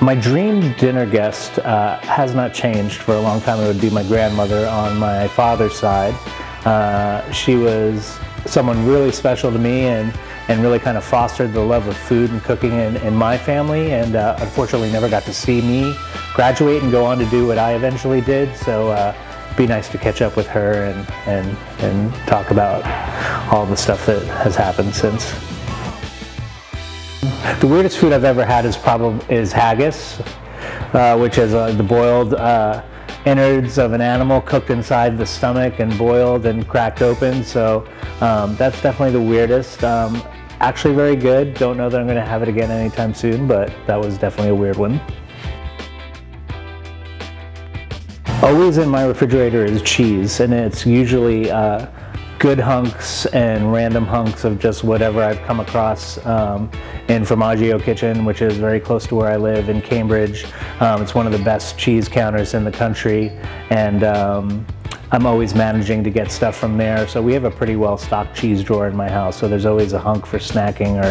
My dream dinner guest has not changed for a long time. It would be my grandmother on my father's side. She was someone really special to me and really kind of fostered the love of food and cooking in my family, and unfortunately never got to see me graduate and go on to do what I eventually did. So it'd be nice to catch up with her and talk about all the stuff that has happened since. The weirdest food I've ever had is haggis, which is the boiled innards of an animal cooked inside the stomach and boiled and cracked open. So that's definitely the weirdest. Actually very good. Don't know that I'm going to have it again anytime soon, but that was definitely a weird one. Always in my refrigerator is cheese, and it's usually good hunks and random hunks of just whatever I've come across in Formaggio Kitchen, which is very close to where I live in Cambridge. It's one of the best cheese counters in the country, and I'm always managing to get stuff from there. So we have a pretty well-stocked cheese drawer in my house, so there's always a hunk for snacking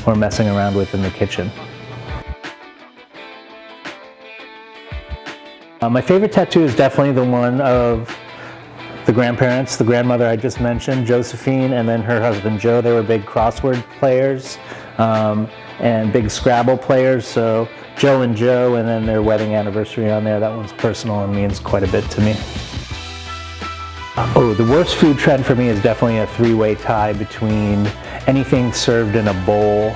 or messing around with in the kitchen. My favorite tattoo is definitely the one of the grandparents, the grandmother I just mentioned, Josephine, and then her husband Joe. They were big crossword players and big Scrabble players. So Joe and Joe, and then their wedding anniversary on there. That one's personal and means quite a bit to me. Oh, the worst food trend for me is definitely a three-way tie between anything served in a bowl,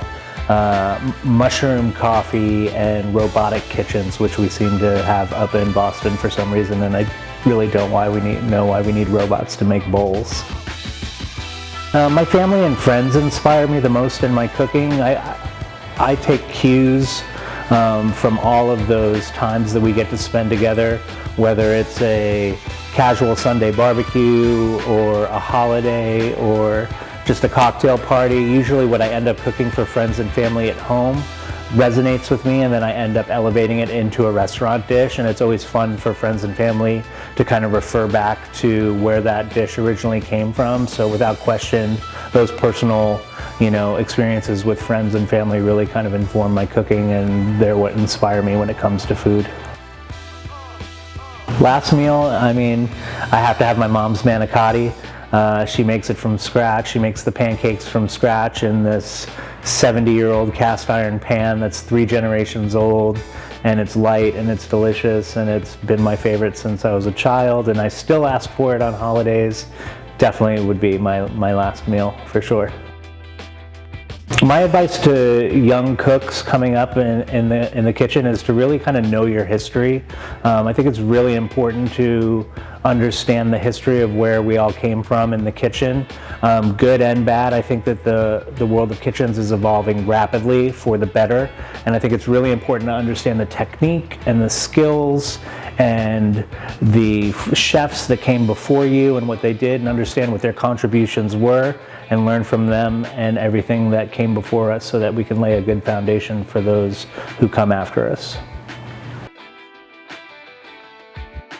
mushroom coffee, and robotic kitchens, which we seem to have up in Boston for some reason, and I really don't know why we need robots to make bowls. My family and friends inspire me the most in my cooking. I take cues from all of those times that we get to spend together, whether it's a casual Sunday barbecue or a holiday or just a cocktail party. Usually what I end up cooking for friends and family at home resonates with me, and then I end up elevating it into a restaurant dish, and it's always fun for friends and family to kind of refer back to where that dish originally came from. So without question, those personal, experiences with friends and family really kind of inform my cooking, and they're what inspire me when it comes to food. Last meal, I have to have my mom's manicotti. She makes it from scratch. She makes the pancakes from scratch in this 70-year-old cast iron pan that's 3 generations old, and it's light and it's delicious, and it's been my favorite since I was a child, and I still ask for it on holidays. Definitely would be my last meal for sure. My advice to young cooks coming up in the kitchen is to really kind of know your history. I think it's really important to understand the history of where we all came from in the kitchen, good and bad. I think that the world of kitchens is evolving rapidly for the better, and I think it's really important to understand the technique and the skills and the chefs that came before you and what they did, and understand what their contributions were and learn from them and everything that came before us, so that we can lay a good foundation for those who come after us.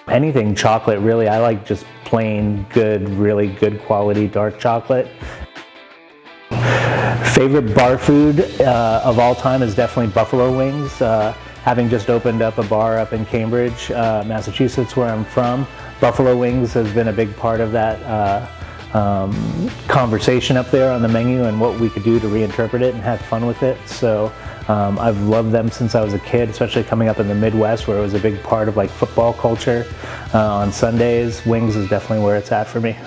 Anything chocolate, really. I like just plain good, really good quality dark chocolate. Favorite bar food of all time is definitely buffalo wings. Having just opened up a bar up in Cambridge, Massachusetts, where I'm from, buffalo wings has been a big part of that conversation up there on the menu, and what we could do to reinterpret it and have fun with it. So I've loved them since I was a kid, especially coming up in the Midwest, where it was a big part of football culture on Sundays. Wings is definitely where it's at for me.